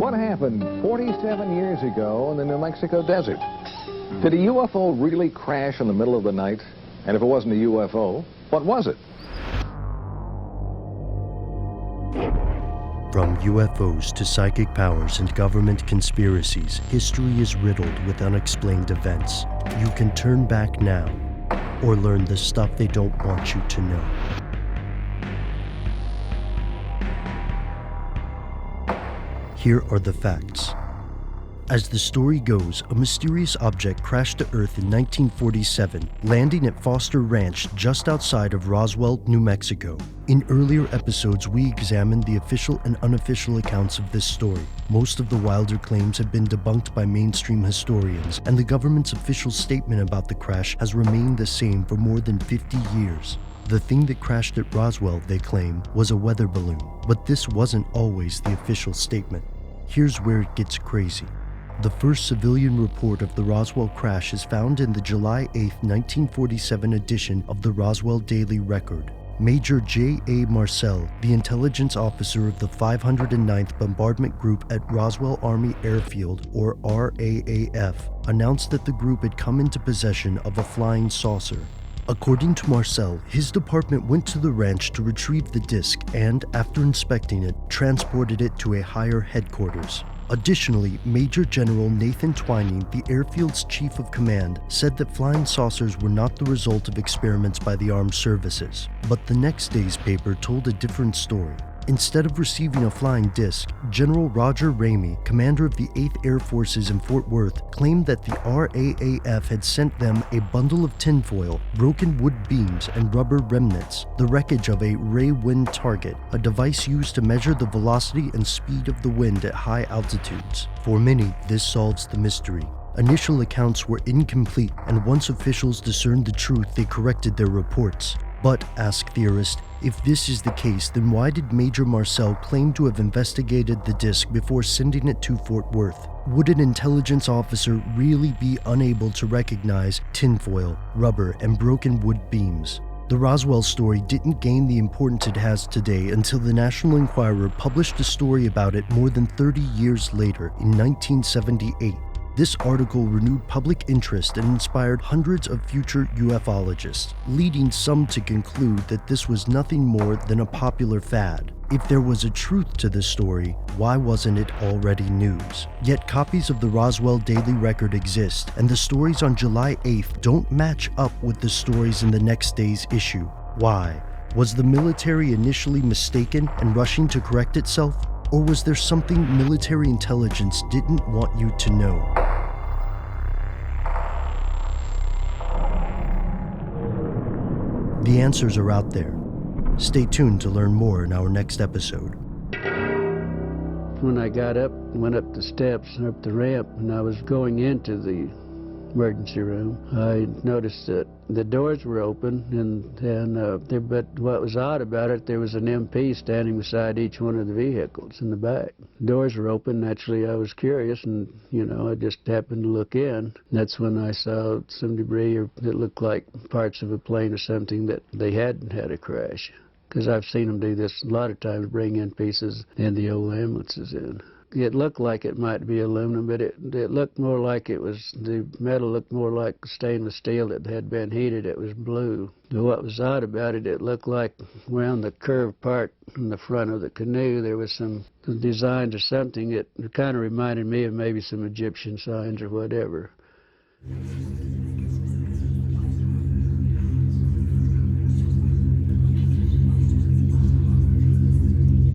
What happened 47 years ago in the New Mexico desert? Did a UFO really crash in the middle of the night? And if it wasn't a UFO, what was it? From UFOs to psychic powers and government conspiracies, history is riddled with unexplained events. You can turn back now, or learn the stuff they don't want you to know. Here are the facts. As the story goes, a mysterious object crashed to Earth in 1947, landing at Foster Ranch just outside of Roswell, New Mexico. In earlier episodes, we examined the official and unofficial accounts of this story. Most of the wilder claims have been debunked by mainstream historians, and the government's official statement about the crash has remained the same for more than 50 years. The thing that crashed at Roswell, they claim, was a weather balloon, but this wasn't always the official statement. Here's where it gets crazy. The first civilian report of the Roswell crash is found in the July 8, 1947 edition of the Roswell Daily Record. Major J.A. Marcel, the intelligence officer of the 509th Bombardment Group at Roswell Army Air Field, or RAAF, announced that the group had come into possession of a flying saucer. According to Marcel, his department went to the ranch to retrieve the disc and, after inspecting it, transported it to a higher headquarters. Additionally, Major General Nathan Twining, the airfield's chief of command, said that flying saucers were not the result of experiments by the armed services. But the next day's paper told a different story. Instead of receiving a flying disc, General Roger Ramey, commander of the 8th Air Forces in Fort Worth, claimed that the RAAF had sent them a bundle of tinfoil, broken wood beams, and rubber remnants, the wreckage of a ray wind target, a device used to measure the velocity and speed of the wind at high altitudes. For many, this solves the mystery. Initial accounts were incomplete, and once officials discerned the truth, they corrected their reports. But, ask theorists, if this is the case, then why did Major Marcel claim to have investigated the disc before sending it to Fort Worth? Would an intelligence officer really be unable to recognize tinfoil, rubber, and broken wood beams? The Roswell story didn't gain the importance it has today until the National Enquirer published a story about it more than 30 years later, in 1978. This article renewed public interest and inspired hundreds of future ufologists, leading some to conclude that this was nothing more than a popular fad. If there was a truth to this story, why wasn't it already news? Yet copies of the Roswell Daily Record exist, and the stories on July 8th don't match up with the stories in the next day's issue. Why? Was the military initially mistaken and rushing to correct itself? Or was there something military intelligence didn't want you to know? The answers are out there. Stay tuned to learn more in our next episode. When I got up, went up the steps and up the ramp, and I was going into the emergency room, I noticed that the doors were open, but what was odd about it, there was an MP standing beside each one of the vehicles in the back. The doors were open. Naturally, I was curious, and I just happened to look in. That's when I saw some debris that looked like parts of a plane or something that they hadn't had a crash. Because I've seen them do this a lot of times, bring in pieces and the old ambulances in. It looked like it might be aluminum, but it looked more like the metal looked more like stainless steel that had been heated. It was blue. But what was odd about it, it looked like around the curved part in the front of the canoe, there was some designs or something. It kind of reminded me of maybe some Egyptian signs or whatever.